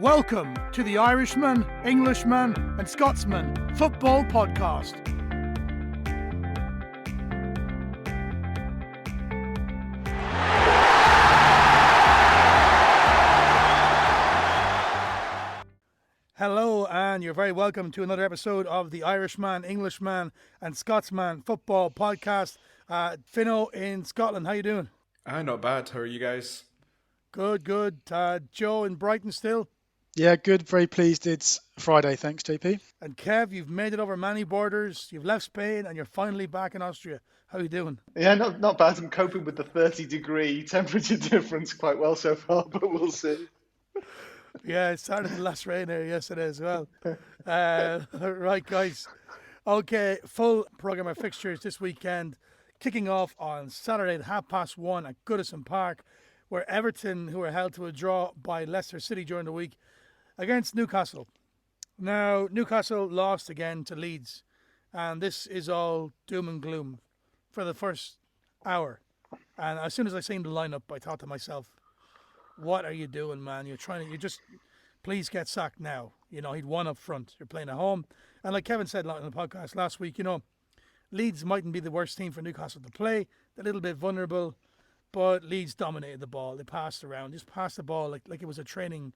Welcome to the Irishman, Englishman and Scotsman Football Podcast. Hello, and you're very welcome to another episode of the Irishman, Englishman and Scotsman Football Podcast. Fino in Scotland, how you doing? Not bad. How are you guys? Good. Joe in Brighton still? Yeah, good. Very pleased it's Friday. Thanks, JP. And Kev, you've made it over many borders. You've left Spain and you're finally back in Austria. How are you doing? Yeah, not bad. I'm coping with the 30-degree temperature difference quite well so far, but we'll see. Yeah, it started the last rain here yesterday as well. Right, guys. Okay, full programme of fixtures this weekend. Kicking off on Saturday at 1:30 at Goodison Park, where Everton, who were held to a draw by Leicester City during the week, against Newcastle. Now, Newcastle lost again to Leeds, and this is all doom and gloom for the first hour. And as soon as I seen the lineup, I thought to myself, what are you doing, man? You just, please get sacked now. You know, he'd won up front. You're playing at home. And like Kevin said on the podcast last week, you know, Leeds mightn't be the worst team for Newcastle to play. They're a little bit vulnerable, but Leeds dominated the ball. They passed around, just passed the ball like it was a training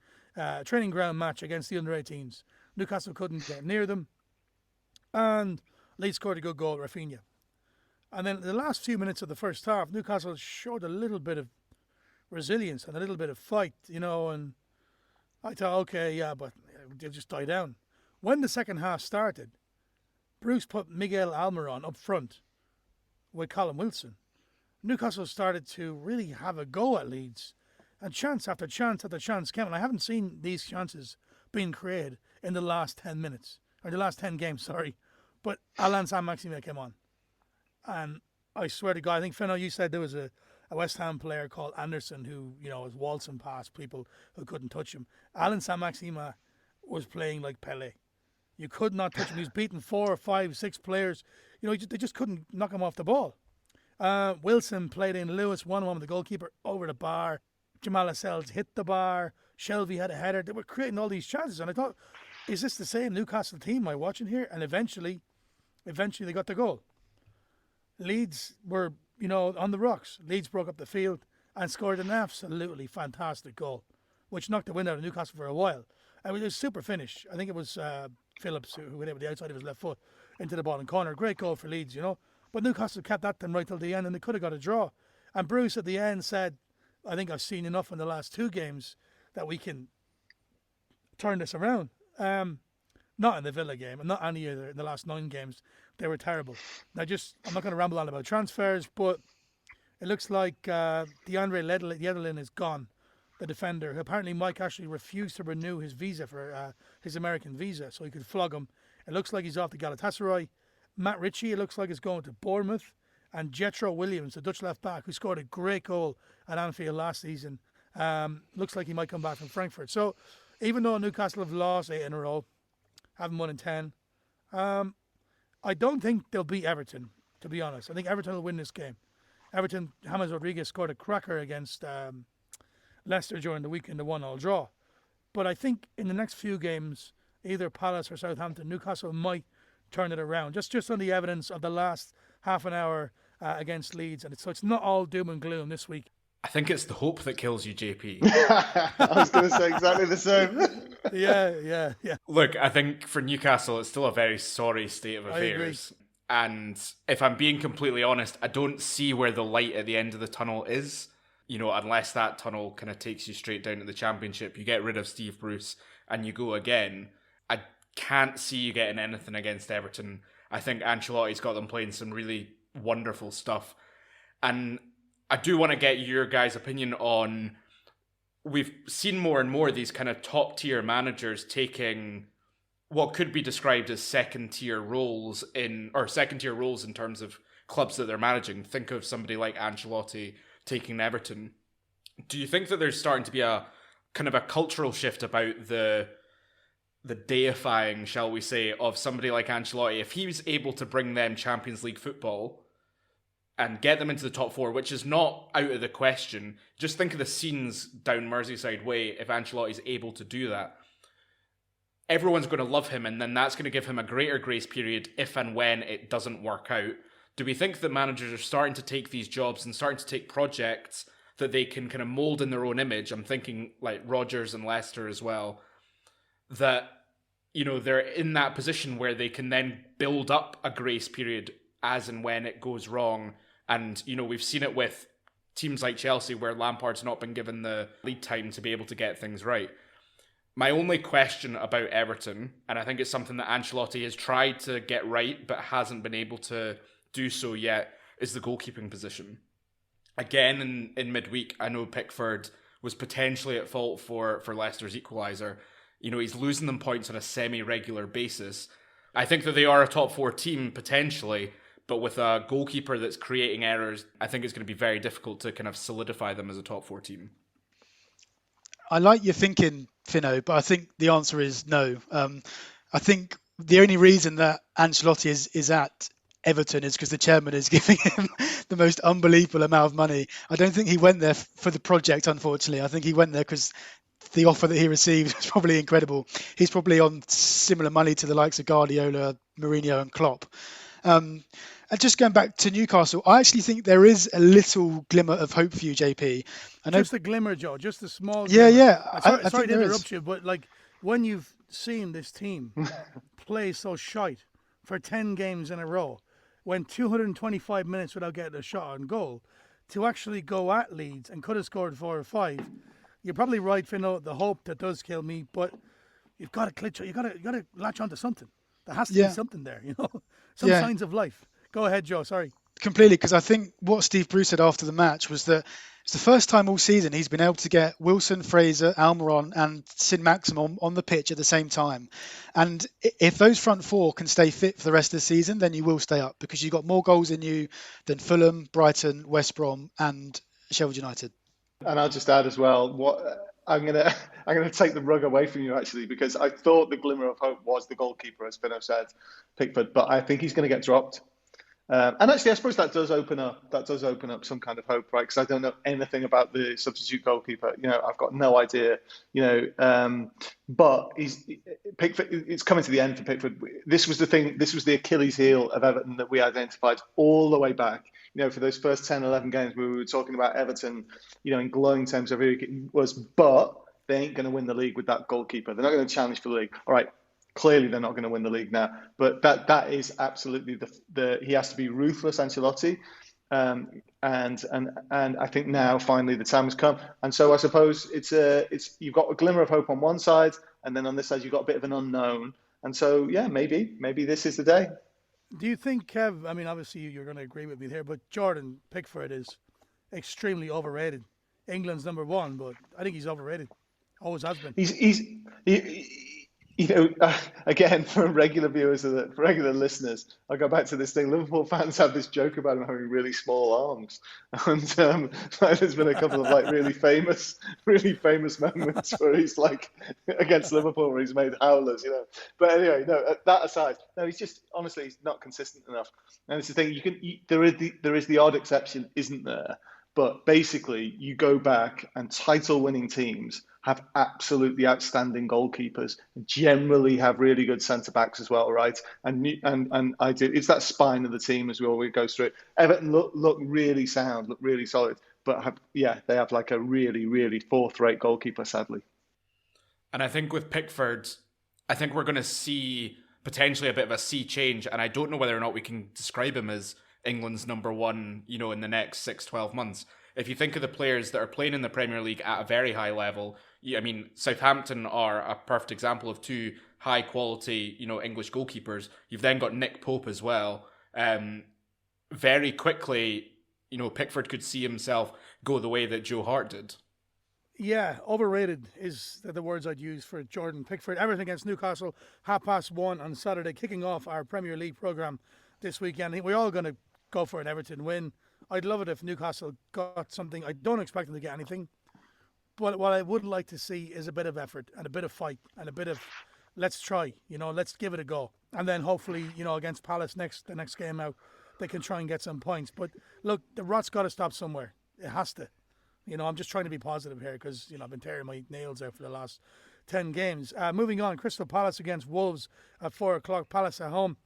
ground match against the under-18s. Newcastle couldn't get near them. And Leeds scored a good goal, Rafinha. And then the last few minutes of the first half, Newcastle showed a little bit of resilience and a little bit of fight, you know, and I thought, okay, yeah, but they just die down. When the second half started, Bruce put Miguel Almiron up front with Callum Wilson. Newcastle started to really have a go at Leeds, and chance after chance after chance came, and I haven't seen these chances being created in the last 10 minutes, or the last 10 games, sorry, but Alain Saint-Maximin came on, and I swear to God, I think, Fino, you said there was a West Ham player called Anderson who, you know, was waltzing past people who couldn't touch him. Alain Saint-Maximin was playing like Pelé. You could not touch him. He was beating 4, 5, 6 players. You know, they just couldn't knock him off the ball. Wilson played in Lewis, one-on-one with the goalkeeper over the bar. Jamal Lascelles hit the bar. Shelby had a header. They were creating all these chances. And I thought, is this the same Newcastle team I'm watching here? And eventually they got the goal. Leeds were, you know, on the rocks. Leeds broke up the field and scored an absolutely fantastic goal, which knocked the wind out of Newcastle for a while. I mean, it was a super finish. I think it was Phillips who went out with the outside of his left foot into the bottom corner. Great goal for Leeds, you know. But Newcastle kept that then right till the end, and they could have got a draw. And Bruce at the end said, I think I've seen enough in the last 2 games that we can turn this around. Not in the Villa game, and not any other in the last 9 games. They were terrible. Now, I'm not going to ramble on about transfers, but it looks like DeAndre Yedlin is gone, the defender, who apparently Mike actually refused to renew his visa for his American visa, so he could flog him. It looks like he's off to Galatasaray. Matt Ritchie, it looks like, is going to Bournemouth. And Jetro Williams, the Dutch left-back, who scored a great goal at Anfield last season, looks like he might come back from Frankfurt. So even though Newcastle have lost 8 in a row, haven't won in 10, I don't think they'll beat Everton, to be honest. I think Everton will win this game. Everton, James Rodriguez scored a cracker against Leicester during the week in the 1-1 draw. But I think in the next few games, either Palace or Southampton, Newcastle might turn it around. Just on the evidence of the last half an hour against Leeds. And so it's not all doom and gloom this week. I think it's the hope that kills you, JP. I was going to say exactly the same. Yeah. Look, I think for Newcastle, it's still a very sorry state of affairs. And if I'm being completely honest, I don't see where the light at the end of the tunnel is. You know, unless that tunnel kind of takes you straight down to the Championship, you get rid of Steve Bruce and you go again. I can't see you getting anything against Everton. I think Ancelotti's got them playing some really wonderful stuff. And I do want to get your guys' opinion on, we've seen more and more these kind of top-tier managers taking what could be described as second-tier roles in terms of clubs that they're managing. Think of somebody like Ancelotti taking Everton. Do you think that there's starting to be a kind of a cultural shift about the deifying, shall we say, of somebody like Ancelotti? If he was able to bring them Champions League football, and get them into the top four, which is not out of the question. Just think of the scenes down Merseyside Way if Ancelotti's able to do that. Everyone's going to love him, and then that's going to give him a greater grace period if and when it doesn't work out. Do we think that managers are starting to take these jobs and starting to take projects that they can kind of mould in their own image? I'm thinking like Rodgers and Leicester as well, that, you know, they're in that position where they can then build up a grace period as and when it goes wrong. And, you know, we've seen it with teams like Chelsea where Lampard's not been given the lead time to be able to get things right. My only question about Everton, and I think it's something that Ancelotti has tried to get right but hasn't been able to do so yet, is the goalkeeping position. Again, in midweek, I know Pickford was potentially at fault for Leicester's equaliser. You know, he's losing them points on a semi-regular basis. I think that they are a top four team, potentially, but with a goalkeeper that's creating errors, I think it's going to be very difficult to kind of solidify them as a top four team. I like your thinking, Fino, but I think the answer is no. I think the only reason that Ancelotti is at Everton is because the chairman is giving him the most unbelievable amount of money. I don't think he went there for the project, unfortunately. I think he went there because the offer that he received was probably incredible. He's probably on similar money to the likes of Guardiola, Mourinho and Klopp. And just going back to Newcastle, I actually think there is a little glimmer of hope for you, JP. I know, just a glimmer, Joe. Just a small yeah, glimmer. yeah. I Sorry think to there interrupt is. you, but like when you've seen this team play so shite for 10 games in a row, went 225 minutes without getting a shot on goal, to actually go at Leeds and could have scored 4 or 5. You're probably right, Fino. The hope that does kill me, but you've got to clutch. You got to latch onto something. There has to be something there, you know, some signs of life. Go ahead, Joe. Sorry. Completely, because I think what Steve Bruce said after the match was that it's the first time all season he's been able to get Wilson, Fraser, Almiron and Sin Maxim on the pitch at the same time. And if those front four can stay fit for the rest of the season, then you will stay up because you've got more goals in you than Fulham, Brighton, West Brom and Sheffield United. And I'll just add as well, I'm gonna take the rug away from you actually, because I thought the glimmer of hope was the goalkeeper, as Fino said, Pickford, but I think he's going to get dropped. And actually, I suppose that does open up some kind of hope, right? Because I don't know anything about the substitute goalkeeper. You know, I've got no idea. You know, but Pickford. It's coming to the end for Pickford. This was the thing. This was the Achilles heel of Everton that we identified all the way back. You know, for those first 10, 11 games, we were talking about Everton. You know, in glowing terms of who it was, but they ain't going to win the league with that goalkeeper. They're not going to challenge for the league. All right. Clearly, they're not going to win the league now, but that is absolutely the he has to be ruthless, Ancelotti, and I think now finally the time has come, and so I suppose it's you've got a glimmer of hope on one side, and then on this side you've got a bit of an unknown, and so yeah, maybe this is the day. Do you think, Kev? I mean, obviously you're going to agree with me here, but Jordan Pickford is extremely overrated. England's number one, but I think he's overrated. Always has been. You know, again, for regular viewers, for regular listeners, I'll go back to this thing. Liverpool fans have this joke about him having really small arms, and there's been a couple of like really famous moments where he's like against Liverpool where he's made howlers, you know. But anyway, no. That aside, no, he's just honestly he's not consistent enough. And it's the thing there is the odd exception, isn't there? But basically, you go back and title-winning teams have absolutely outstanding goalkeepers, generally have really good centre-backs as well, right? And it's that spine of the team as we always go through it. Everton look really sound, look really solid, but they have like a really, really fourth-rate goalkeeper, sadly. And I think with Pickford, I think we're going to see potentially a bit of a sea change, and I don't know whether or not we can describe him as England's number one, you know, in the next 6-12 months. If you think of the players that are playing in the Premier League at a very high level, I mean, Southampton are a perfect example of two high quality, you know, English goalkeepers. You've then got Nick Pope as well. Very quickly, you know, Pickford could see himself go the way that Joe Hart did. Yeah, overrated is the words I'd use for Jordan Pickford. Everton against Newcastle, 1:30 on Saturday, kicking off our Premier League programme this weekend. We're all going to go for an Everton win. I'd love it if Newcastle got something. I don't expect them to get anything. But what I would like to see is a bit of effort and a bit of fight and a bit of let's try, you know, let's give it a go. And then hopefully, you know, against Palace the next game out, they can try and get some points. But look, the rot's got to stop somewhere. It has to. I'm just trying to be positive here because, I've been tearing my nails out for the last 10 games. Moving on, Crystal Palace against Wolves at 4 o'clock, Palace at home.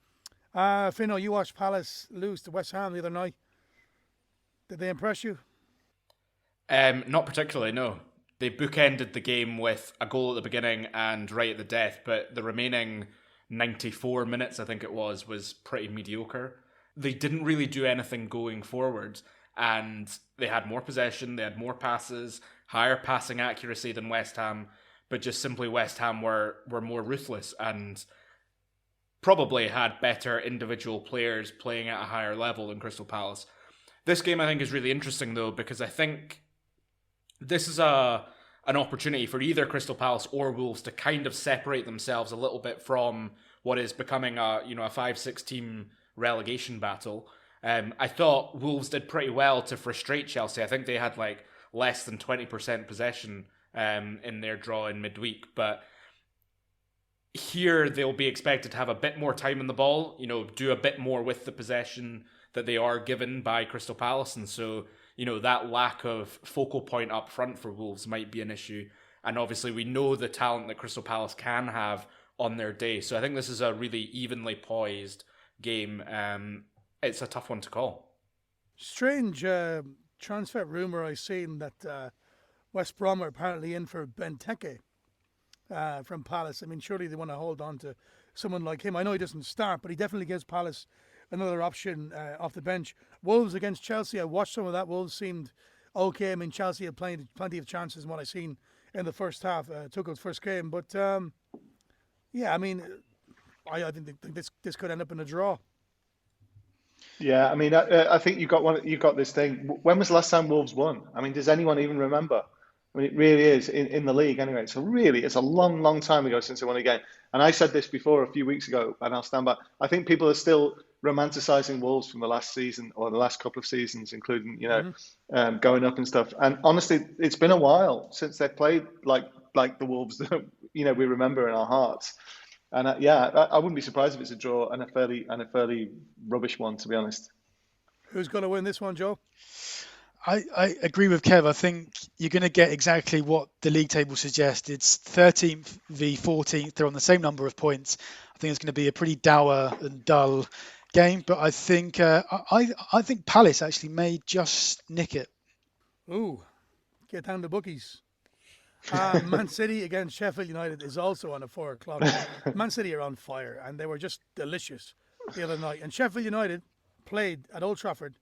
Fino, you watched Palace lose to West Ham the other night. Did they impress you? Not particularly, no. They bookended the game with a goal at the beginning and right at the death, but the remaining 94 minutes, I think it was pretty mediocre. They didn't really do anything going forward, and they had more possession, they had more passes, higher passing accuracy than West Ham, but just simply West Ham were more ruthless and probably had better individual players playing at a higher level than Crystal Palace. This game I think is really interesting though, because I think this is an opportunity for either Crystal Palace or Wolves to kind of separate themselves a little bit from what is becoming a 5-6 team relegation battle. I thought Wolves did pretty well to frustrate Chelsea. I think they had less than 20% possession in their draw in midweek, but here they'll be expected to have a bit more time in the ball, do a bit more with the possession that they are given by Crystal Palace, and so that lack of focal point up front for Wolves might be an issue. And obviously we know the talent that Crystal Palace can have on their day, so I think this is a really evenly poised game. It's a tough one to call. Strange transfer rumour I've seen that West Brom are apparently in for Benteke from Palace. I mean, surely they want to hold on to someone like him. I know he doesn't start, but he definitely gives Palace another option off the bench. Wolves against Chelsea. I watched some of that. Wolves seemed okay. I mean, Chelsea had plenty of chances in what I've seen in the first half. Tuchel's first game. But, yeah, I mean, I think this could end up in a draw. Yeah, I mean, I think you got this thing. When was the last time Wolves won? I mean, does anyone even remember? I mean, it really is in the league anyway. So really, it's a long, long time ago since they won a game. And I said this before a few weeks ago, and I'll stand by. I think people are still romanticising Wolves from the last season or the last couple of seasons, including going up and stuff. And honestly, it's been a while since they played like the Wolves that we remember in our hearts. And I wouldn't be surprised if it's a draw and a fairly rubbish one, to be honest. Who's going to win this one, Joe? I agree with Kev. I think you're going to get exactly what the league table suggests. It's 13th v 14th. They're on the same number of points. I think it's going to be a pretty dour and dull game. But I think I think Palace actually may just nick it. Ooh, get down the bookies. Man City against Sheffield United is also on at 4 o'clock. Man City are on fire, and they were just delicious the other night. And Sheffield United played at Old Trafford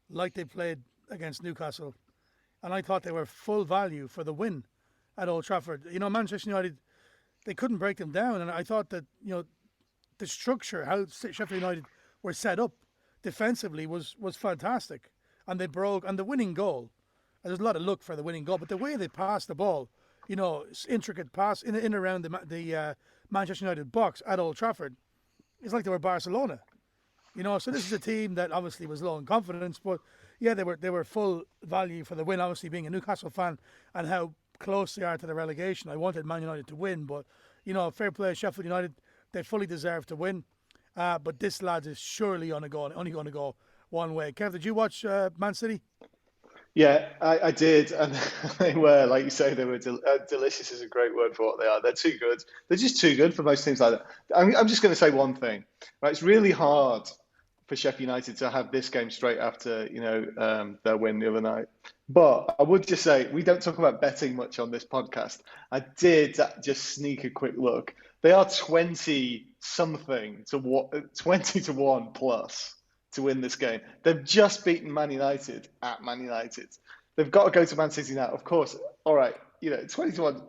like they played against Newcastle, and I thought they were full value for the win at Old Trafford. Manchester United, they couldn't break them down, and I thought that the structure, how Sheffield United were set up defensively was fantastic, and they broke. And the winning goal, there's a lot of luck for the winning goal, but the way they passed the ball, intricate pass in around the Manchester United box at Old Trafford, it's like they were Barcelona. So this is a team that obviously was low in confidence, but yeah, they were full value for the win. Obviously, being a Newcastle fan and how close they are to the relegation, I wanted Man United to win, but fair play, Sheffield United, they fully deserve to win. But this lad is surely only going to go one way. Kev, did you watch Man City? Yeah, I did, and they were, like you say, they were delicious is a great word for what they are. They're too good. They're just too good for most teams like that. I'm just going to say one thing. Right, it's really hard for Sheffield United to have this game straight after their win the other night. But I would just say we don't talk about betting much on this podcast. I did just sneak a quick look. They are 20 to 1 plus to win this game. They've just beaten Man United at Man United. They've got to go to Man City now. Of course, all right, 20 to 1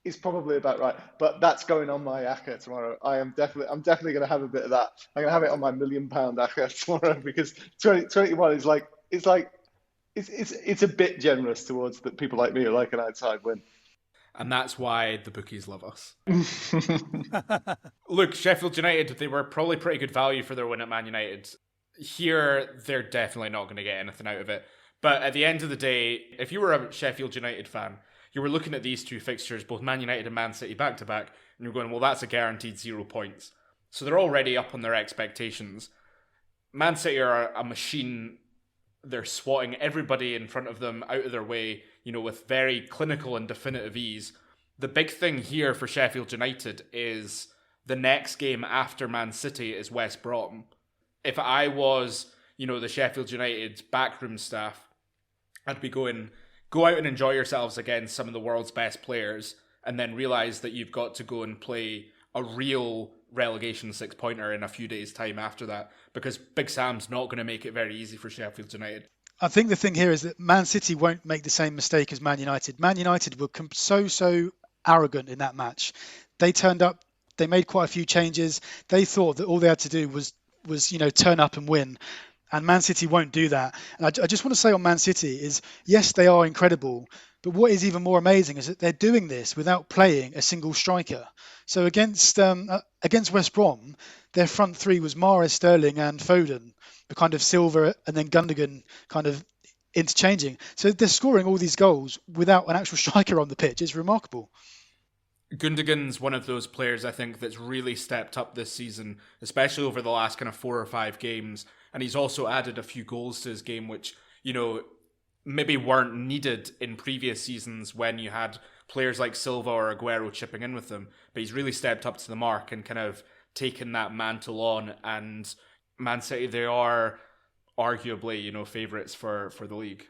is probably about right, but that's going on my ACCA tomorrow. I'm definitely going to have a bit of that. I'm going to have it on my £1 million ACCA tomorrow because 21 is it's a bit generous towards the people like me who like an outside win. And that's why the bookies love us. Look, Sheffield United, they were probably pretty good value for their win at Man United. Here, they're definitely not going to get anything out of it. But at the end of the day, if you were a Sheffield United fan, you were looking at these two fixtures, both Man United and Man City back-to-back, and you're going, well, that's a guaranteed 0 points. So they're already up on their expectations. Man City are a machine. They're swatting everybody in front of them out of their way, with very clinical and definitive ease. The big thing here for Sheffield United is the next game after Man City is West Brom. If I was, the Sheffield United backroom staff, I'd be going, go out and enjoy yourselves against some of the world's best players, and then realise that you've got to go and play a real relegation 6-pointer in a few days' time after that, because Big Sam's not going to make it very easy for Sheffield United. I think the thing here is that Man City won't make the same mistake as Man United. Man United were so arrogant in that match. They turned up, they made quite a few changes. They thought that all they had to do was turn up and win. And Man City won't do that. And I just want to say on Man City is, yes, they are incredible, but what is even more amazing is that they're doing this without playing a single striker. So against West Brom, their front three was Mahrez, Sterling and Foden, the kind of Silva and then Gundogan kind of interchanging. So they're scoring all these goals without an actual striker on the pitch. It's remarkable. Gundogan's one of those players, I think, that's really stepped up this season, especially over the last kind of 4 or 5 games. And he's also added a few goals to his game, which, maybe weren't needed in previous seasons when you had players like Silva or Aguero chipping in with them. But he's really stepped up to the mark and kind of taken that mantle on. And Man City, they are arguably, favourites for the league.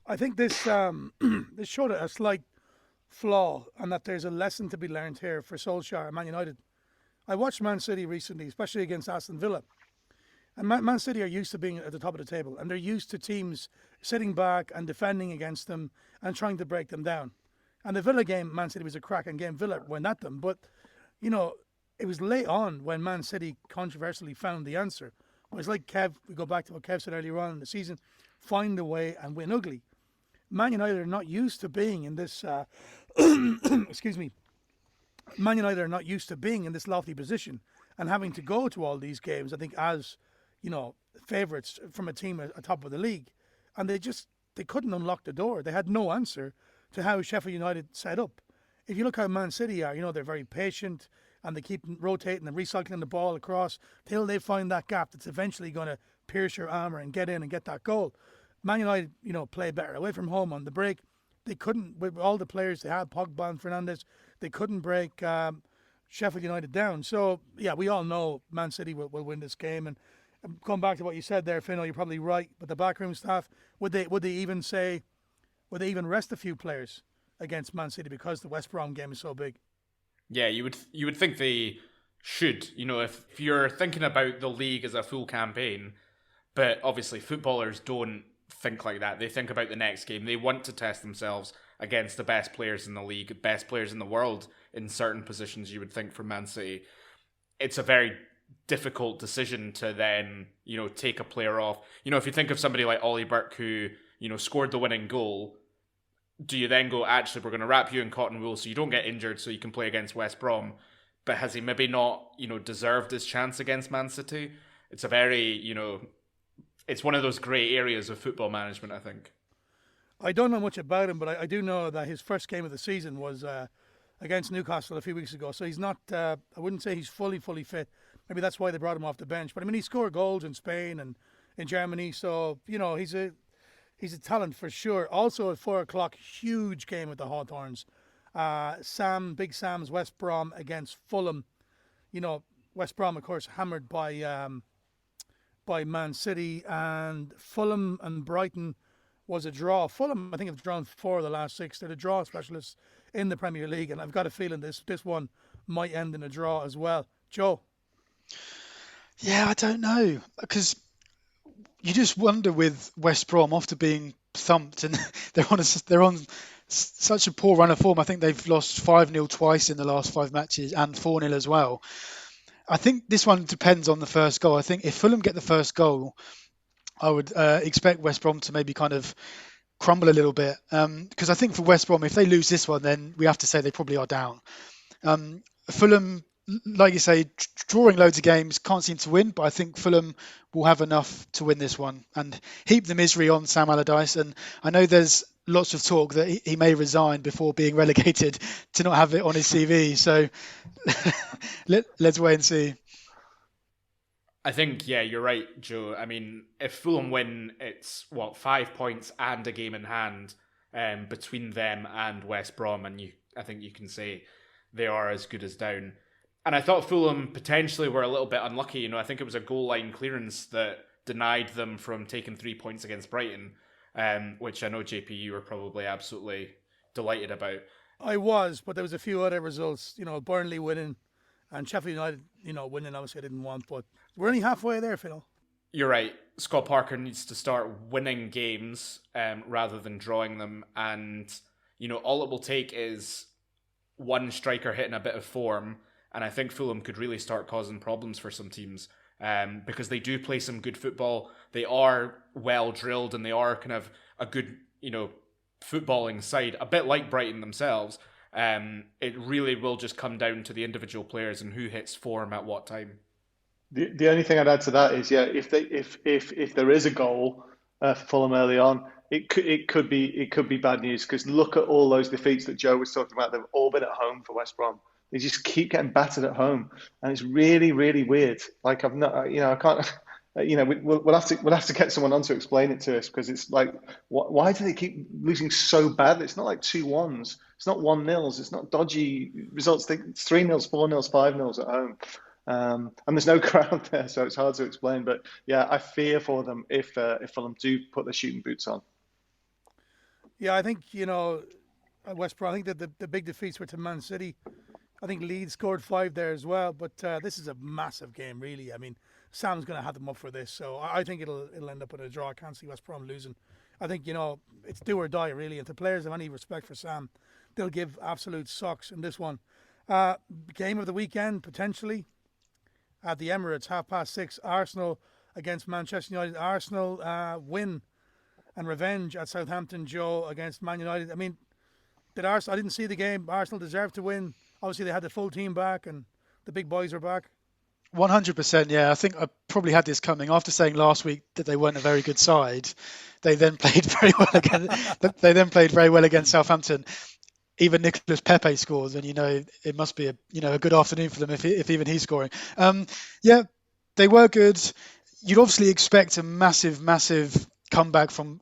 I think this this showed a slight flaw, and that there's a lesson to be learned here for Solskjaer and Man United. I watched Man City recently, especially against Aston Villa. And Man City are used to being at the top of the table, and they're used to teams sitting back and defending against them and trying to break them down. And the Villa game, Man City was a cracking game. Villa went at them, but, it was late on when Man City controversially found the answer. It was like Kev, we go back to what Kev said earlier on in the season, find a way and win ugly. Man United are not used to being in this, excuse me, Man United are not used to being in this lofty position and having to go to all these games, I think, as, favourites from a team at top of the league. And they couldn't unlock the door. They had no answer to how Sheffield United set up. If you look how Man City are, they're very patient and they keep rotating and recycling the ball across till they find that gap that's eventually going to pierce your armour and get in and get that goal. Man United, play better away from home on the break. They couldn't, with all the players they had, Pogba and Fernandes, they couldn't break Sheffield United down. So, yeah, we all know Man City will win this game. And going back to what you said there, Fino, you're probably right. But the backroom staff, would they even rest a few players against Man City because the West Brom game is so big? Yeah, you would think they should. If you're thinking about the league as a full campaign, but obviously footballers don't think like that. They think about the next game. They want to test themselves against the best players in the league, best players in the world in certain positions, you would think, for Man City. It's a very difficult decision to then, take a player off. If you think of somebody like Ollie Burke who, scored the winning goal, do you then go, actually, we're going to wrap you in cotton wool so you don't get injured so you can play against West Brom? But has he maybe not, deserved his chance against Man City? It's a very, it's one of those grey areas of football management, I think. I don't know much about him, but I do know that his first game of the season was against Newcastle a few weeks ago. So he's not, I wouldn't say he's fully fit. Maybe that's why they brought him off the bench. But I mean, he scored goals in Spain and in Germany. So, he's a talent for sure. Also at 4:00, huge game with the Hawthorns. Big Sam's West Brom against Fulham. West Brom, of course, hammered by Man City, and Fulham and Brighton was a draw. Fulham, I think, have drawn 4 of the last 6. They're the draw specialists in the Premier League, and I've got a feeling this one might end in a draw as well. Joe? Yeah, I don't know, because you just wonder with West Brom after being thumped, and they're on such a poor run of form. I think they've lost 5-0 twice in the last 5 matches and 4-0 as well. I think this one depends on the first goal. I think if Fulham get the first goal, I would expect West Brom to maybe kind of crumble a little bit. Because I think for West Brom, if they lose this one, then we have to say they probably are down. Fulham, like you say, drawing loads of games, can't seem to win, but I think Fulham will have enough to win this one and heap the misery on Sam Allardyce. And I know there's lots of talk that he may resign before being relegated to not have it on his CV. So let's wait and see. I think, yeah, you're right, Joe. I mean, if Fulham win, it's 5 points and a game in hand between them and West Brom, and I think you can say they are as good as down. And I thought Fulham potentially were a little bit unlucky. I think it was a goal line clearance that denied them from taking 3 points against Brighton, which I know JP you were probably absolutely delighted about. I was, but there was a few other results. Burnley winning and Sheffield United, winning. Obviously, I didn't want, but we're only halfway there, Phil. You're right. Scott Parker needs to start winning games rather than drawing them, and all it will take is one striker hitting a bit of form, and I think Fulham could really start causing problems for some teams because they do play some good football. They are well drilled, and they are kind of a good, footballing side, a bit like Brighton themselves. It really will just come down to the individual players and who hits form at what time. The only thing I'd add to that is, if there is a goal for Fulham early on, it could be bad news, because look at all those defeats that Joe was talking about. They've all been at home for West Brom. They just keep getting battered at home, and it's really, really weird. Like, I've not, I can't. We'll have to get someone on to explain it to us, because it's like, why do they keep losing so badly? It's not like 2-1s. It's not 1-0s. It's not dodgy results. It's 3-0s, 4-0s, 5-0s at home. And there's no crowd there, so it's hard to explain. But yeah, I fear for them if Fulham do put their shooting boots on. Yeah, I think, at West Brom, I think that the big defeats were to Man City. I think Leeds scored 5 there as well. But this is a massive game, really. I mean, Sam's going to have them up for this. So I think it'll end up in a draw. I can't see West Brom losing. I think, it's do or die, really. And if the players have any respect for Sam, they'll give absolute socks in this one. Game of the weekend, potentially, at the Emirates, 6:30, Arsenal against Manchester United. Arsenal win and revenge at Southampton, Joe, against Man United. I mean, I didn't see the game. Arsenal deserved to win. Obviously, they had the full team back and the big boys are back. 100%, yeah. I think I probably had this coming. After saying last week that they weren't a very good side, they then played very well against Southampton. Even Nicolas Pepe scores, and it must be a good afternoon for them if even he's scoring. Yeah, they were good. You'd obviously expect a massive comeback from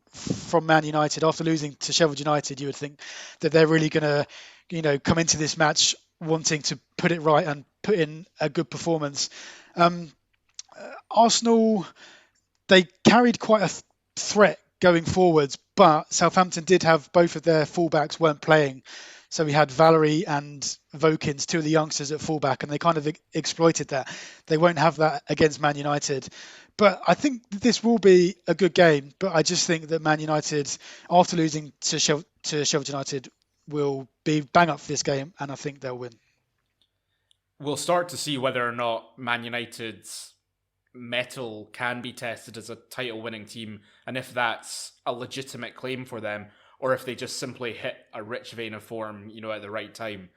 Man United after losing to Sheffield United. You would think that they're really going to come into this match wanting to put it right and put in a good performance. Arsenal, they carried quite a threat going forwards, but Southampton did have both of their fullbacks weren't playing. So we had Valerie and Vokins, 2 of the youngsters at fullback, and they kind of exploited that. They won't have that against Man United. But I think this will be a good game. But I just think that Man United, after losing to Sheffield United, will be bang up for this game, and I think they'll win. We'll start to see whether or not Man United's mettle can be tested as a title-winning team, and if that's a legitimate claim for them, or if they just simply hit a rich vein of form, at the right time.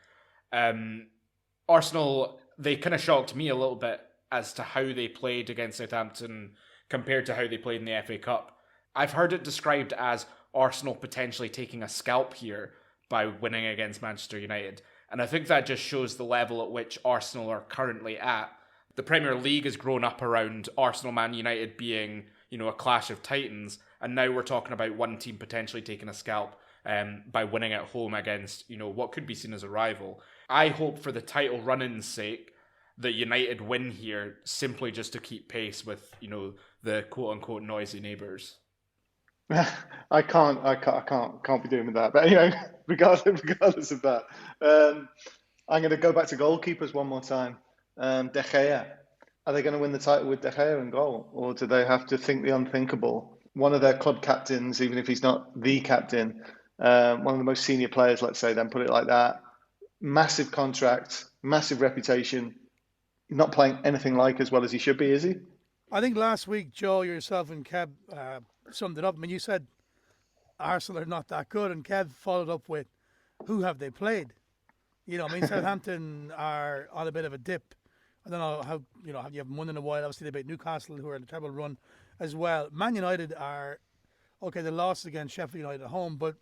Arsenal, they kind of shocked me a little bit as to how they played against Southampton compared to how they played in the FA Cup. I've heard it described as Arsenal potentially taking a scalp here by winning against Manchester United. And I think that just shows the level at which Arsenal are currently at. The Premier League has grown up around Arsenal Man United being, a clash of titans. And now we're talking about one team potentially taking a scalp by winning at home against, what could be seen as a rival. I hope for the title run-in's sake that United win here simply just to keep pace with, the quote-unquote noisy neighbours. I can't be doing with that. But anyway, regardless of that, I'm going to go back to goalkeepers one more time. De Gea. Are they going to win the title with De Gea in goal, or do they have to think the unthinkable? One of their club captains, even if he's not the captain, one of the most senior players, let's say, then put it like that. Massive contract, massive reputation. Not playing anything like as well as he should be, is he? I think last week, Joe, yourself and Kev summed it up. I mean, you said Arsenal are not that good, and Kev followed up with, who have they played? Southampton are on a bit of a dip. I don't know how you haven't won in a while. Obviously, they beat Newcastle, who are in a terrible run as well. Man United are, okay, they lost against Sheffield United at home, but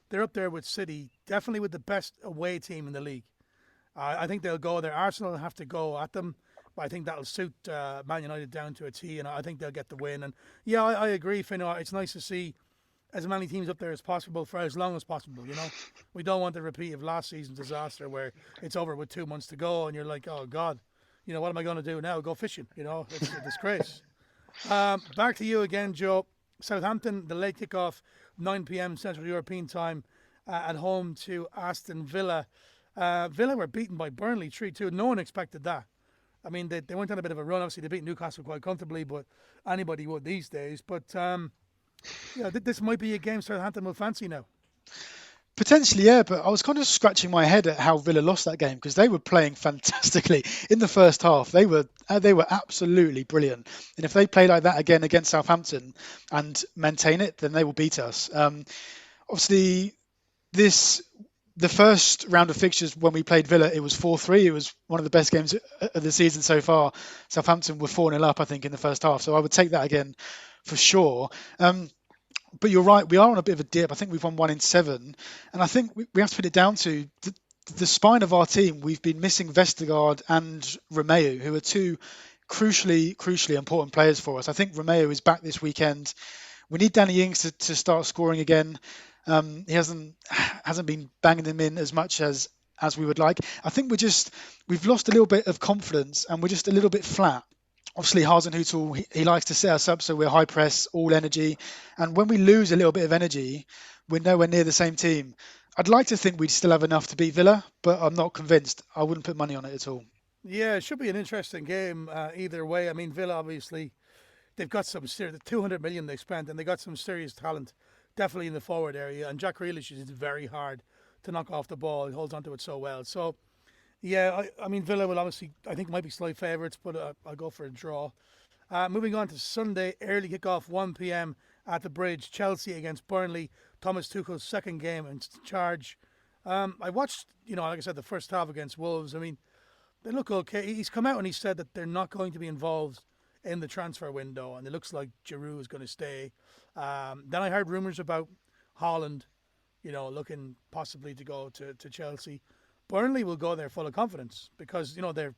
they're up there with City, definitely with the best away team in the league. I think they'll go there. Arsenal have to go at them. But I think that'll suit Man United down to a T, and I think they'll get the win. And yeah, I agree, Fino. It's nice to see as many teams up there as possible for as long as possible. We don't want the repeat of last season's disaster where it's over with 2 months to go, and you're like, oh God, what am I going to do now? Go fishing? It's a disgrace. Back to you again, Joe. Southampton, the late kickoff, 9 p.m. Central European time, at home to Aston Villa. Villa were beaten by Burnley 3-2. No one expected that. I mean, they went on a bit of a run. Obviously, they beat Newcastle quite comfortably, but anybody would these days. But this might be a game Southampton will fancy now. Potentially, yeah, but I was kind of scratching my head at how Villa lost that game because they were playing fantastically in the first half. They were absolutely brilliant, and if they play like that again against Southampton and maintain it, then they will beat us. Obviously, the first round of fixtures when we played Villa, it was 4-3. It was one of the best games of the season so far. Southampton were 4-0 up, I think, in the first half, so I would take that again for sure. But you're right, we are on a bit of a dip. I think we've won 1 in 7. And I think we have to put it down to the spine of our team. We've been missing Vestergaard and Romeo, who are two crucially important players for us. I think Romeo is back this weekend. We need Danny Ings to start scoring again. He hasn't been banging them in as much as we would like. I think we've lost a little bit of confidence and we're just a little bit flat. Obviously, Hasenhüttl, he likes to set us up so we're high press, all energy. And when we lose a little bit of energy, we're nowhere near the same team. I'd like to think we'd still have enough to beat Villa, but I'm not convinced. I wouldn't put money on it at all. Yeah, it should be an interesting game either way. I mean, Villa, obviously, they've got some serious, 200 million they spent, and they got some serious talent, definitely in the forward area. And Jack Grealish is very hard to knock off the ball. He holds onto it so well. So, yeah, I mean, Villa will obviously, I think, might be slight favourites, but I'll go for a draw. Moving on to Sunday, early kickoff, 1 p.m. at the Bridge. Chelsea against Burnley. Thomas Tuchel's second game in charge. I watched, like I said, the first half against Wolves. I mean, they look okay. He's come out and he said that they're not going to be involved in the transfer window, and it looks like Giroud is going to stay. Then I heard rumours about Haaland, looking possibly to go to Chelsea. Burnley will go there full of confidence because, they're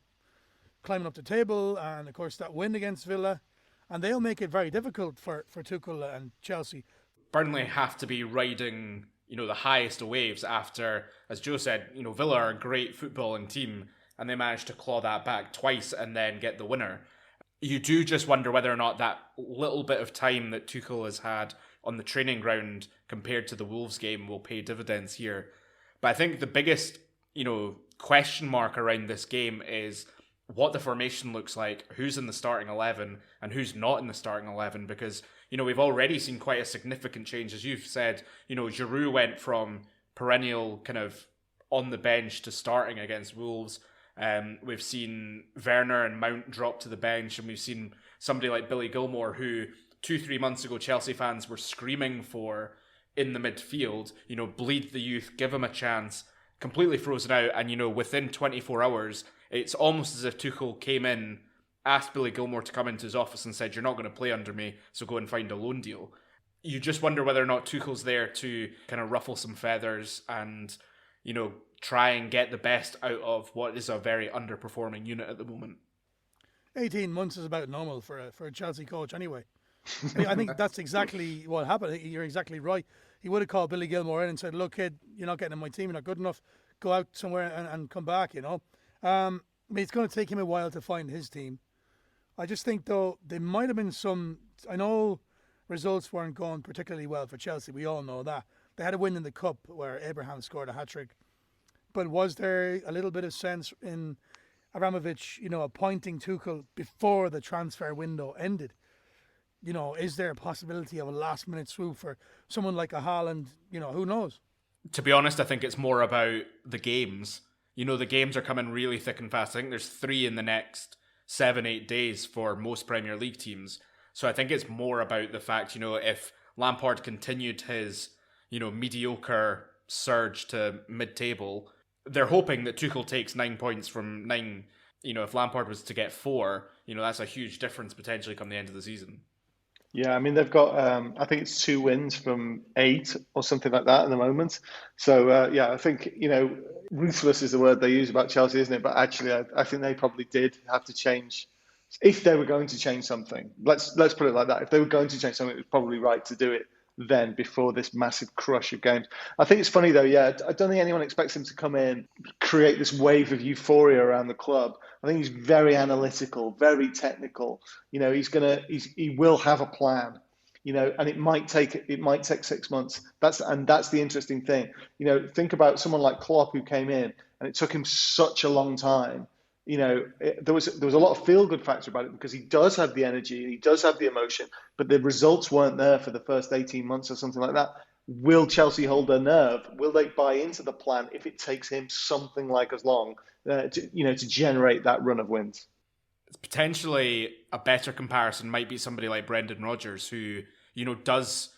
climbing up the table and, of course, that win against Villa. And they'll make it very difficult for Tuchel and Chelsea. Burnley have to be riding, the highest of waves after, as Joe said, Villa are a great footballing team and they managed to claw that back twice and then get the winner. You do just wonder whether or not that little bit of time that Tuchel has had on the training ground compared to the Wolves game will pay dividends here. But I think the biggest question mark around this game is what the formation looks like, who's in the starting 11 and who's not in the starting 11, because we've already seen quite a significant change. As you've said, Giroud went from perennial kind of on the bench to starting against Wolves. We've seen Werner and Mount drop to the bench, and we've seen somebody like Billy Gilmour, who 2-3 months ago Chelsea fans were screaming for in the midfield, bleed the youth, give him a chance, completely frozen out. And, within 24 hours, it's almost as if Tuchel came in, asked Billy Gilmour to come into his office and said, you're not going to play under me, so go and find a loan deal. You just wonder whether or not Tuchel's there to kind of ruffle some feathers and, try and get the best out of what is a very underperforming unit at the moment. 18 months is about normal for a Chelsea coach anyway. I think that's exactly what happened. You're exactly right. He would have called Billy Gilmour in and said, look, kid, you're not getting in my team. You're not good enough. Go out somewhere and come back, I mean, it's going to take him a while to find his team. I just think, though, there might have been some... I know results weren't going particularly well for Chelsea. We all know that. They had a win in the Cup where Abraham scored a hat-trick. But was there a little bit of sense in Abramovich, appointing Tuchel before the transfer window ended? Is there a possibility of a last-minute swoop for someone like a Haaland? Who knows? To be honest, I think it's more about the games. The games are coming really thick and fast. I think there's 3 in the next 7-8 days for most Premier League teams. So I think it's more about the fact, if Lampard continued his, mediocre surge to mid-table, they're hoping that Tuchel takes 9 points from 9. If Lampard was to get 4, that's a huge difference potentially come the end of the season. Yeah, I mean they've got I think it's 2 wins from 8 or something like that at the moment. So yeah, I think ruthless is the word they use about Chelsea, isn't it? But actually, I think they probably did have to change if they were going to change something. Let's put it like that. If they were going to change something, it was probably right to do it then before this massive crush of games. I think it's funny though. Yeah, I don't think anyone expects him to come in, create this wave of euphoria around the club. I think he's very analytical, very technical. He will have a plan. And it might take 6 months. That's the interesting thing. Think about someone like Klopp who came in, and it took him such a long time. There was a lot of feel good factor about it because he does have the energy, he does have the emotion, but the results weren't there for the first 18 months or something like that. Will Chelsea hold their nerve? Will they buy into the plan if it takes him something like as long to generate that run of wins? Potentially a better comparison might be somebody like Brendan Rodgers, who, does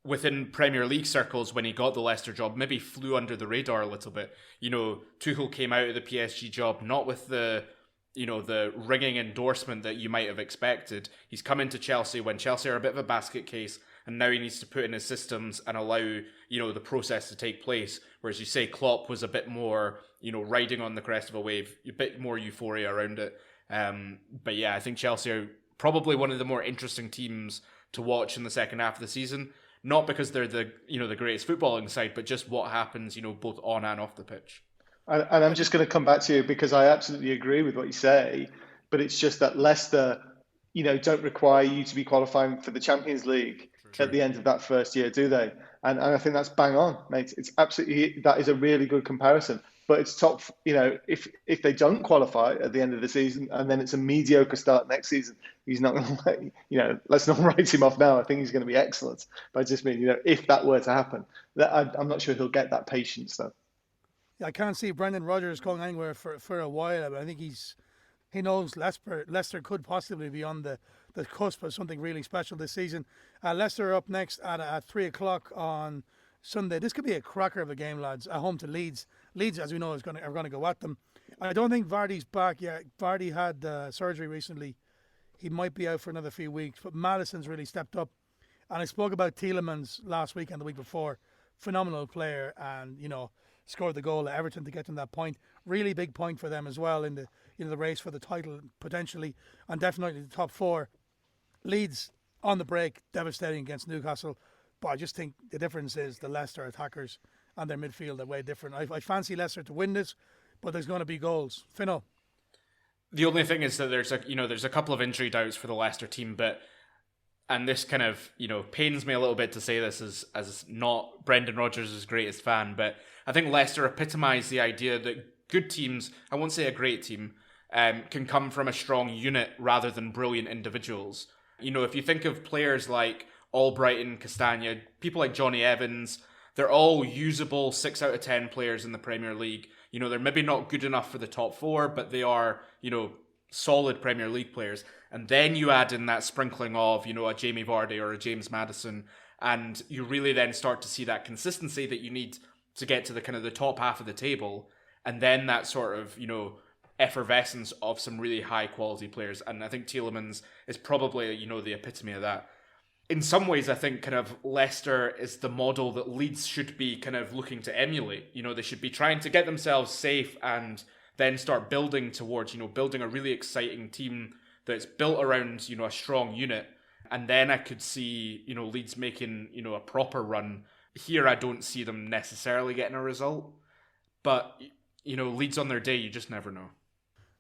within Premier League circles when he got the Leicester job, maybe flew under the radar a little bit. Tuchel came out of the PSG job not with the ringing endorsement that you might have expected. He's come into Chelsea when Chelsea are a bit of a basket case, and now he needs to put in his systems and allow, the process to take place. Whereas you say Klopp was a bit more, riding on the crest of a wave, a bit more euphoria around it. But yeah, I think Chelsea are probably one of the more interesting teams to watch in the second half of the season. Not because they're the greatest footballing side, but just what happens, both on and off the pitch. And I'm just going to come back to you because I absolutely agree with what you say, but it's just that Leicester, don't require you to be qualifying for the Champions League at the end of that first year, do they? And I think that's bang on, mate. It's absolutely, that is a really good comparison. But it's top, if they don't qualify at the end of the season and then it's a mediocre start next season, he's not going to, let's not write him off now. I think he's going to be excellent. But I just mean, if that were to happen, I'm not sure he'll get that patience though. Yeah, I can't see Brendan Rodgers going anywhere for a while. But I think he knows Leicester could possibly be on the cusp of something really special this season. Leicester are up next at 3 o'clock on Sunday. This could be a cracker of a game, lads, at home to Leeds. Leeds, as we know, are going to go at them. I don't think Vardy's back yet. Vardy had surgery recently. He might be out for another few weeks, but Maddison's really stepped up. And I spoke about Tielemans last week and the week before. Phenomenal player, and scored the goal at Everton to get them that point. Really big point for them as well in the race for the title potentially, and definitely the top four. Leeds on the break, devastating against Newcastle. But I just think the difference is the Leicester attackers and their midfield are way different. I fancy Leicester to win this, but there's going to be goals. Fino? The only thing is that there's a couple of injury doubts for the Leicester team, and this kind of, pains me a little bit to say this as not Brendan Rodgers' greatest fan, but I think Leicester epitomise the idea that good teams, I won't say a great team, can come from a strong unit rather than brilliant individuals. If you think of players like Albrighton, Castagna, people like Johnny Evans, they're all usable 6 out of 10 players in the Premier League. They're maybe not good enough for the top four, but they are, solid Premier League players. And then you add in that sprinkling of, a Jamie Vardy or a James Maddison, and you really then start to see that consistency that you need to get to the kind of the top half of the table. And then that sort of, effervescence of some really high quality players. And I think Tielemans is probably, the epitome of that. In some ways, I think kind of Leicester is the model that Leeds should be kind of looking to emulate. They should be trying to get themselves safe and then start building towards, building a really exciting team that's built around, a strong unit. And then I could see, Leeds making, a proper run. Here, I don't see them necessarily getting a result. But, Leeds on their day, you just never know.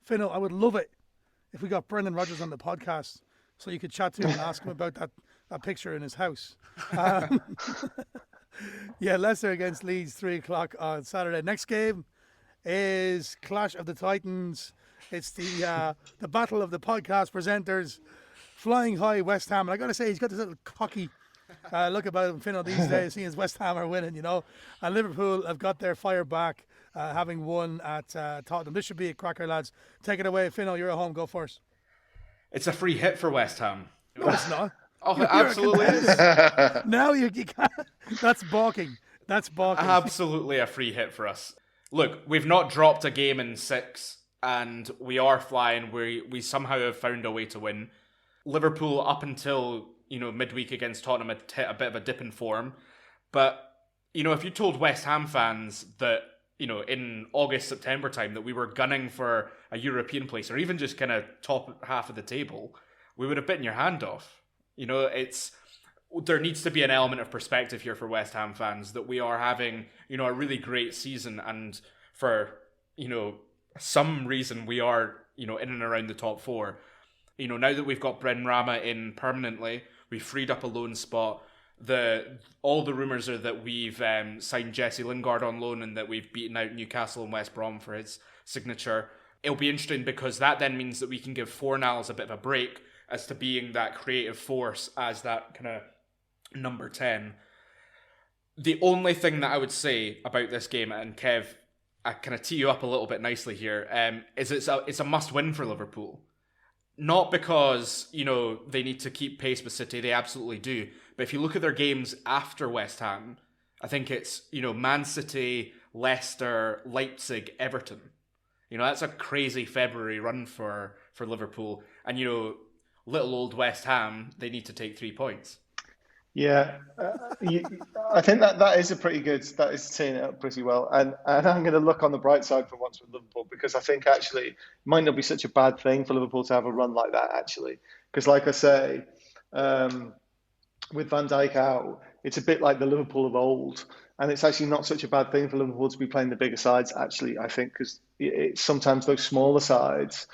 Fino, I would love it if we got Brendan Rodgers on the podcast so you could chat to him and ask him about that picture in his house. Yeah, Leicester against Leeds, 3 o'clock on Saturday. Next game is Clash of the Titans. It's the battle of the podcast presenters. Flying high West Ham. And I got to say, he's got this little cocky look about him, Fino, these days, seeing as West Ham are winning, And Liverpool have got their fire back, having won at Tottenham. This should be a cracker, lads. Take it away, Fino. You're at home. Go first. It's a free hit for West Ham. No, it's not. Oh, it absolutely is. Now you can't. That's balking. Absolutely a free hit for us. Look, we've not dropped a game in 6, and we are flying. We somehow have found a way to win. Liverpool, up until midweek against Tottenham had hit a bit of a dip in form. But, if you told West Ham fans that, in August, September time, that we were gunning for a European place or even just kind of top half of the table, we would have bitten your hand off. There needs to be an element of perspective here for West Ham fans that we are having, a really great season, and for, some reason we are, in and around the top four. Now that we've got Bryn Rama in permanently, we've freed up a loan spot. All the rumours are that we've signed Jesse Lingard on loan and that we've beaten out Newcastle and West Brom for his signature. It'll be interesting because that then means that we can give Fornals a bit of a break as to being that creative force as that kind of number 10. The only thing that I would say about this game, and Kev, I kind of tee you up a little bit nicely here, is it's a must-win for Liverpool. Not because, they need to keep pace with City, they absolutely do. But if you look at their games after West Ham, I think it's, Man City, Leicester, Leipzig, Everton. That's a crazy February run for Liverpool. And, little old West Ham, they need to take 3 points. Yeah, I think that is that is teeing it up pretty well. And I'm going to look on the bright side for once with Liverpool, because I think actually it might not be such a bad thing for Liverpool to have a run like that, actually. Because like I say, with Van Dijk out, it's a bit like the Liverpool of old. And it's actually not such a bad thing for Liverpool to be playing the bigger sides, actually, I think, because it's sometimes those smaller sides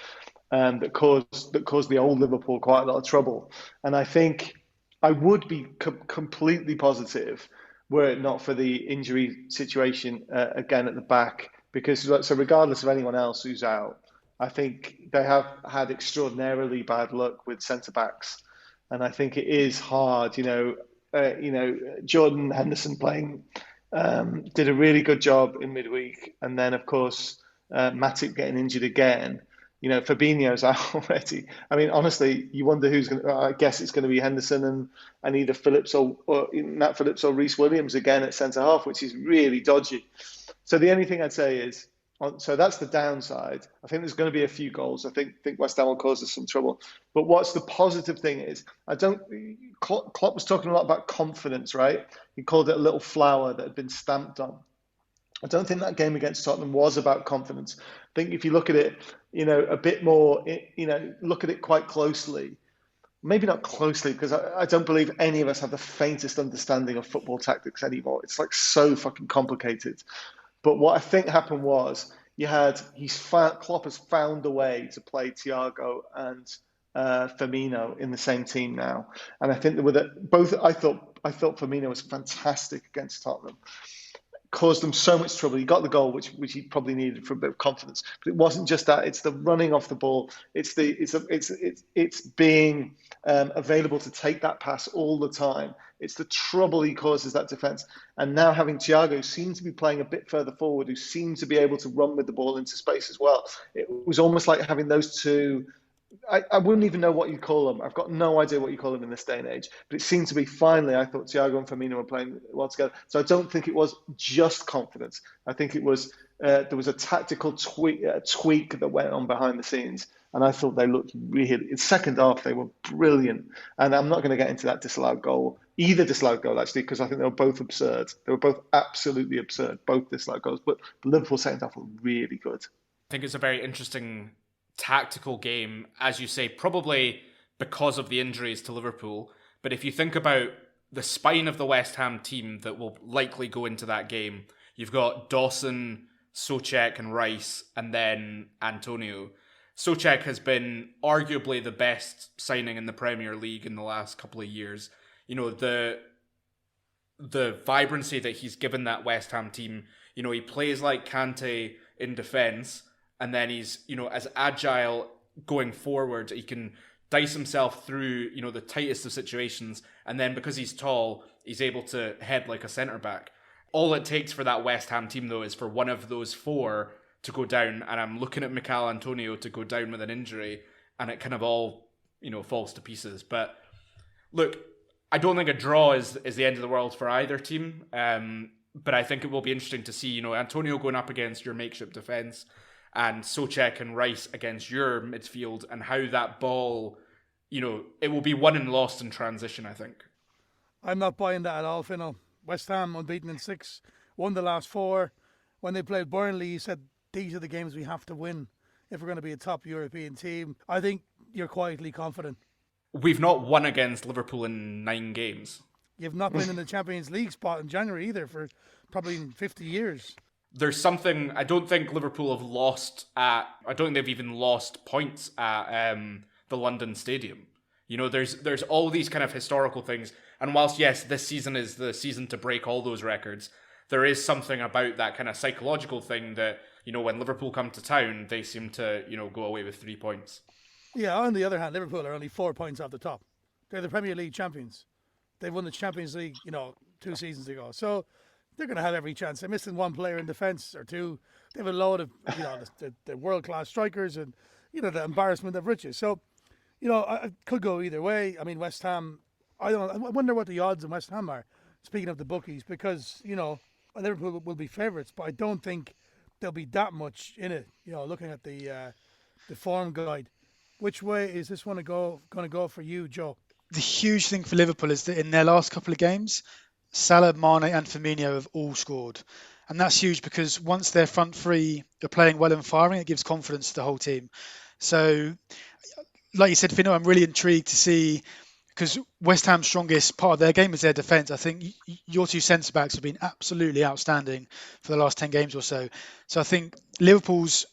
that cause the old Liverpool quite a lot of trouble. And I think I would be completely positive were it not for the injury situation again at the back, because so regardless of anyone else who's out, I think they have had extraordinarily bad luck with centre backs, and I think it is hard. Jordan Henderson playing did a really good job in midweek, and then of course Matip getting injured again. Fabinho's out already. I mean, honestly, you wonder who's going to. I guess it's going to be Henderson and either Phillips or Nat Phillips or Reece Williams again at centre half, which is really dodgy. So the only thing I'd say is, so that's the downside. I think there's going to be a few goals. I think West Ham will cause us some trouble. But what's the positive thing is, Klopp was talking a lot about confidence, right? He called it a little flower that had been stamped on. I don't think that game against Tottenham was about confidence. I think if you look at it, a bit more, look at it quite closely. Maybe not closely, because I don't believe any of us have the faintest understanding of football tactics anymore. It's like so fucking complicated. But what I think happened was Klopp has found a way to play Thiago and Firmino in the same team now. And I think that with it, both, I thought Firmino was fantastic against Tottenham. Caused them so much trouble. He got the goal, which he probably needed for a bit of confidence. But it wasn't just that. It's the running off the ball. It's being available to take that pass all the time. It's the trouble he causes that defence. And now having Thiago, who seems to be playing a bit further forward, who seems to be able to run with the ball into space as well. It was almost like having those two. I wouldn't even know what you call them. I've got no idea what you call them in this day and age. But it seemed to be, finally, I thought Thiago and Firmino were playing well together. So I don't think it was just confidence. I think it was there was a tactical tweak that went on behind the scenes. And I thought they looked really, in second half, they were brilliant. And I'm not going to get into that either disallowed goal, actually, because I think they were both absurd. They were both absolutely absurd, both disallowed goals. But the Liverpool second half were really good. I think it's a very interesting tactical game, as you say, probably because of the injuries to Liverpool. But if you think about the spine of the West Ham team that will likely go into that game, you've got Dawson, Souček and Rice, and then Antonio. Souček has been arguably the best signing in the Premier League in the last couple of years. The vibrancy that he's given that West Ham team, he plays like Kante in defence, and then he's, as agile going forward. He can dice himself through, the tightest of situations. And then because he's tall, he's able to head like a centre-back. All it takes for that West Ham team, though, is for one of those four to go down. And I'm looking at Mikel Antonio to go down with an injury. And it kind of all, falls to pieces. But look, I don't think a draw is the end of the world for either team. But I think it will be interesting to see, Antonio going up against your makeshift defence, and Souček and Rice against your midfield, and how that ball, it will be won and lost in transition, I think. I'm not buying that at all, Fino. West Ham unbeaten in 6, won the last 4. When they played Burnley, he said, these are the games we have to win if we're going to be a top European team. I think you're quietly confident. We've not won against Liverpool in 9 games. You've not been in the Champions League spot in January either for probably 50 years. There's something, I don't think Liverpool have lost I don't think they've even lost points at the London Stadium. There's all these kind of historical things. And whilst, yes, this season is the season to break all those records, there is something about that kind of psychological thing that, when Liverpool come to town, they seem to, go away with 3 points. Yeah, on the other hand, Liverpool are only 4 points off the top. They're the Premier League champions. They won the Champions League, 2 seasons ago. So they're going to have every chance. They're missing one player in defence or two. They have a load of, the world-class strikers and, the embarrassment of riches. So, it could go either way. I mean, West Ham, I wonder what the odds in West Ham are, speaking of the bookies, because, Liverpool will be favourites, but I don't think there'll be that much in it, looking at the form guide. Which way is this one going to go for you, Joe? The huge thing for Liverpool is that in their last couple of games, Salah, Mane and Firmino have all scored. And that's huge because once their front three are playing well and firing, it gives confidence to the whole team. So, like you said, Fino, I'm really intrigued to see, because West Ham's strongest part of their game is their defence. I think your 2 centre-backs have been absolutely outstanding for the last 10 games or so. So I think Liverpool's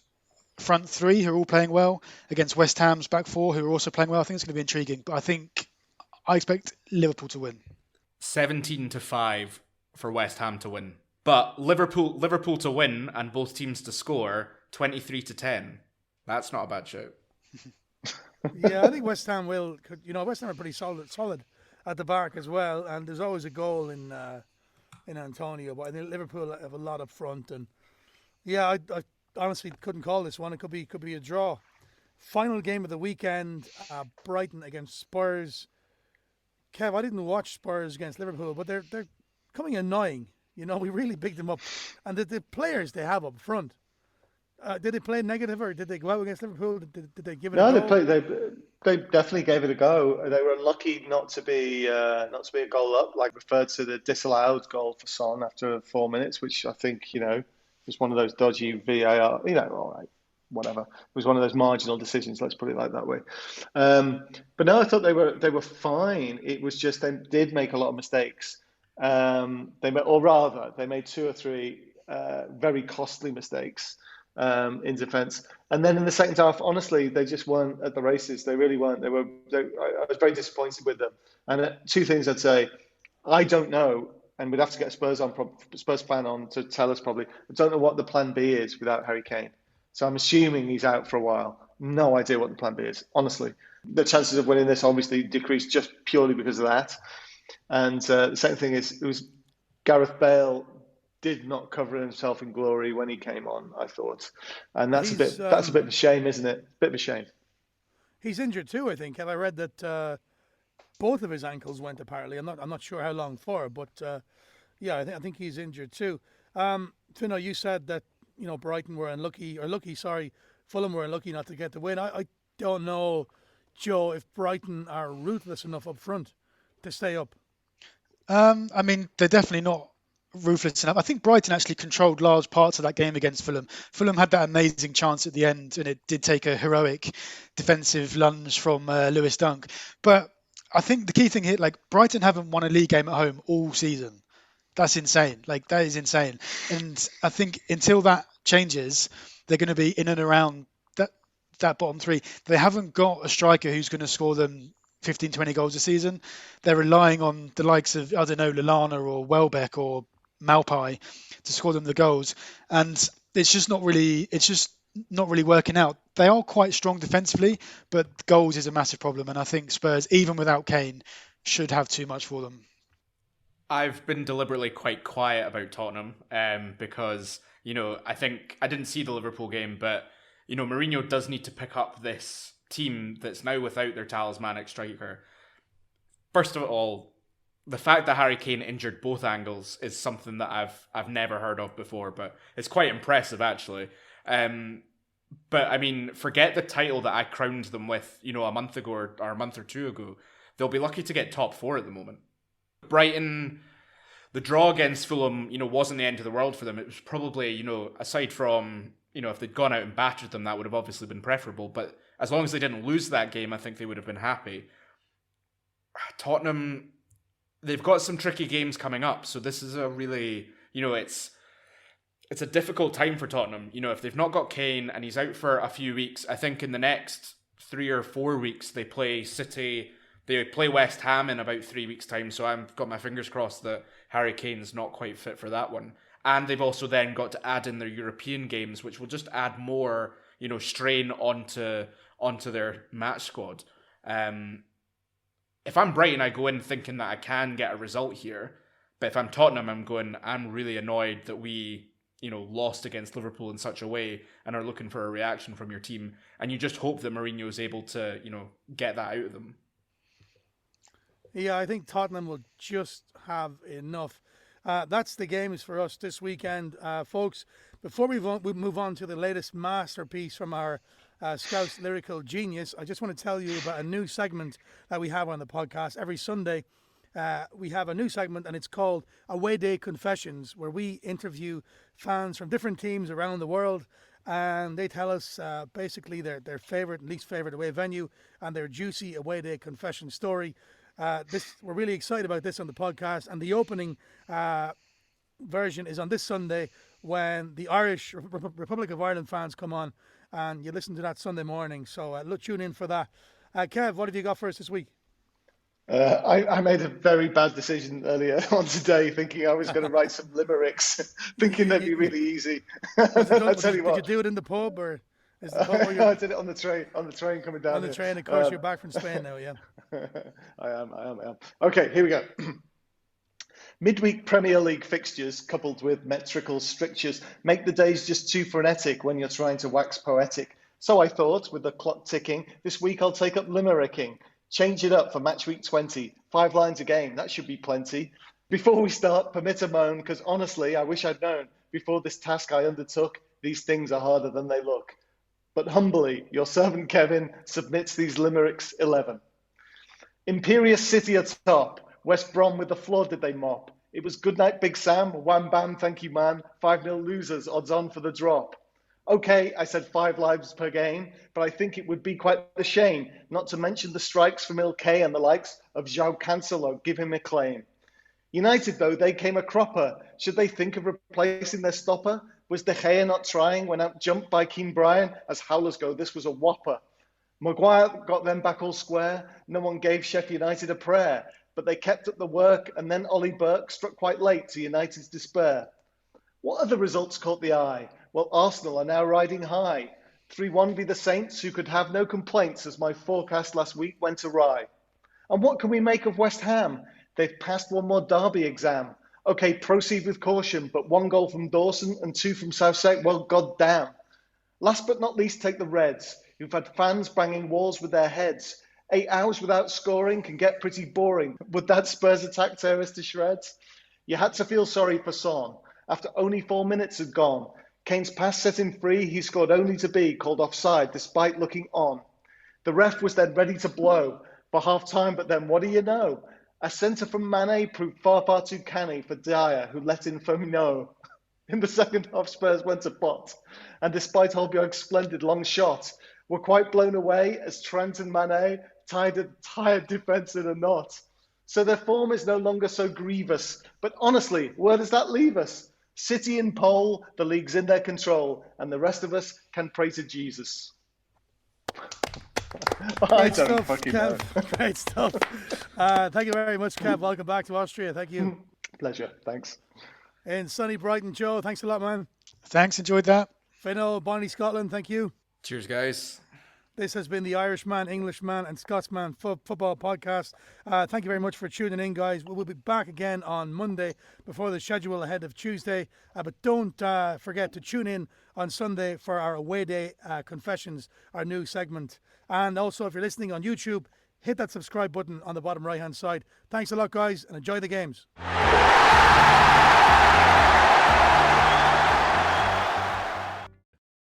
front 3, who are all playing well, against West Ham's back 4, who are also playing well, I think it's going to be intriguing. But I expect Liverpool to win. 17-5 for West Ham to win. But Liverpool to win and both teams to score 23-10. That's not a bad shout. Yeah, I think West Ham West Ham are pretty solid at the back as well, and there's always a goal in Antonio, but I think Liverpool have a lot up front, and yeah, I honestly couldn't call this one. It could be a draw. Final game of the weekend, Brighton against Spurs. Kev, I didn't watch Spurs against Liverpool, but they're becoming annoying. We really picked them up, and the players they have up front. Did they play negative, or did they go out against Liverpool? Did they give it? No, a go? they definitely gave it a go. They were unlucky not to be a goal up. Like referred to the disallowed goal for Son after 4 minutes, which I think was one of those dodgy VAR. All right, whatever. It was one of those marginal decisions. Let's put it like that way. But no, I thought they were fine. It was just they did make a lot of mistakes. They made 2 or 3 very costly mistakes. In defence, and then in the second half, honestly, they just weren't at the races. They really weren't. I was very disappointed with them. And 2 things I'd say: I don't know, and we'd have to get a Spurs fan on to tell us probably. I don't know what the plan B is without Harry Kane. So I'm assuming he's out for a while. No idea what the plan B is. Honestly, the chances of winning this obviously decreased just purely because of that. And the second thing is, it was Gareth Bale did not cover himself in glory when he came on, I thought, and that's a bit of a shame, isn't it? Bit of a shame. He's injured too, I think. Have I read that both of his ankles went? Apparently, I'm not sure how long for, but I think he's injured too. Fino, you said that Brighton were Fulham were unlucky not to get the win. I don't know, Joe, if Brighton are ruthless enough up front to stay up. I mean, they're definitely not ruthless enough. I think Brighton actually controlled large parts of that game against Fulham. Fulham had that amazing chance at the end, and it did take a heroic defensive lunge from Lewis Dunk. But I think the key thing here, Brighton haven't won a league game at home all season. That's insane. That is insane. And I think until that changes, they're going to be in and around that bottom 3. They haven't got a striker who's going to score them 15, 20 goals a season. They're relying on the likes of, Lallana or Welbeck or Malpai to score them the goals, and it's just not really working out. They are quite strong defensively, but goals is a massive problem, and I think Spurs, even without Kane, should have too much for them. I've been deliberately quite quiet about Tottenham because I think I didn't see the Liverpool game, but Mourinho does need to pick up this team that's now without their talismanic striker. First of all, the fact that Harry Kane injured both angles is something that I've never heard of before, but it's quite impressive actually. But I mean, forget the title that I crowned them with, a month ago or a month or two ago. They'll be lucky to get top 4 at the moment. Brighton, the draw against Fulham, wasn't the end of the world for them. It was probably, aside from, if they'd gone out and battered them, that would have obviously been preferable. But as long as they didn't lose that game, I think they would have been happy. Tottenham, they've got some tricky games coming up. So this is a really, it's a difficult time for Tottenham. If they've not got Kane and he's out for a few weeks, I think in the next 3 or 4 weeks, they play City. They play West Ham in about 3 weeks' time, so I've got my fingers crossed that Harry Kane's not quite fit for that one. And they've also then got to add in their European games, which will just add more, strain onto their match squad. If I'm Brighton, I go in thinking that I can get a result here. But if I'm Tottenham, I'm really annoyed that we, lost against Liverpool in such a way and are looking for a reaction from your team. And you just hope that Mourinho is able to, get that out of them. Yeah, I think Tottenham will just have enough. That's the games for us this weekend, folks. Before we move on to the latest masterpiece from our Scout's lyrical genius, I just want to tell you about a new segment that we have on the podcast. Every Sunday, we have a new segment, and it's called Away Day Confessions, where we interview fans from different teams around the world, and they tell us basically their favourite and least favourite away venue and their juicy away day confession story. We're really excited about this on the podcast, and the opening version is on this Sunday when the Irish Republic of Ireland fans come on, and you listen to that Sunday morning. So tune in for that. Kev, what have you got for us this week? I made a very bad decision earlier on today, thinking I was going to write some limericks, thinking they'd be really easy. Did you do it in the pub, or is the pub where you're... I did it on the train coming down. On the train, of course, you're back from Spain now, yeah. I am. Okay, here we go. Midweek Premier League fixtures coupled with metrical strictures make the days just too frenetic when you're trying to wax poetic. So I thought, with the clock ticking, this week I'll take up limericking. Change it up for match week 20. 5 lines a game, that should be plenty. Before we start, permit a moan, because honestly, I wish I'd known before this task I undertook, these things are harder than they look. But humbly, your servant Kevin submits these limericks 11. Imperious City atop, West Brom with the floor did they mop. It was good night Big Sam, wham bam thank you man, 5-0 losers, odds on for the drop. Okay, I said 5 lives per game, but I think it would be quite a shame not to mention the strikes from Ilkay and the likes of João Cancelo, give him a claim. United though, they came a cropper. Should they think of replacing their stopper? Was De Gea not trying when out jumped by Keane Bryan? As howlers go, this was a whopper. Maguire got them back all square. No one gave Sheffield United a prayer, but they kept up the work, and then Ollie Burke struck quite late to United's despair. What other results caught the eye? Well, Arsenal are now riding high. 3-1 be the Saints, who could have no complaints as my forecast last week went awry. And what can we make of West Ham? They've passed one more derby exam. Okay, proceed with caution, but 1 goal from Dawson and 2 from Southside, well, goddamn. Last but not least, take the Reds, who've had fans banging walls with their heads. 8 hours without scoring can get pretty boring. Would that Spurs attack tear us to shreds? You had to feel sorry for Son. After only 4 minutes had gone, Kane's pass set him free. He scored only to be called offside despite looking on. The ref was then ready to blow for half-time, but then what do you know? A centre from Mane proved far too canny for Dyer, who let in Firmino. In the second half, Spurs went to pot, and despite Holbjerg's splendid long shot, were quite blown away as Trent and Mane tied a tired defence in a knot. So their form is no longer so grievous. But honestly, where does that leave us? City in pole, the league's in their control, and the rest of us can pray to Jesus. I don't fucking know. Great stuff. Thank you very much, Kev. Welcome back to Austria. Thank you. Pleasure. Thanks. In sunny Brighton, Joe, thanks a lot, man. Thanks, enjoyed that. Fino, Bonnie, Scotland, thank you. Cheers, guys. This has been the Irishman, Englishman and Scotsman Football Podcast. Thank you very much for tuning in, guys. We'll be back again on Monday before the schedule ahead of Tuesday. But don't forget to tune in on Sunday for our Away Day Confessions, our new segment. And also, if you're listening on YouTube, hit that subscribe button on the bottom right-hand side. Thanks a lot, guys, and enjoy the games.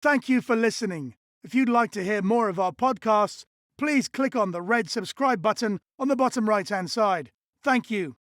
Thank you for listening. If you'd like to hear more of our podcasts, please click on the red subscribe button on the bottom right-hand side. Thank you.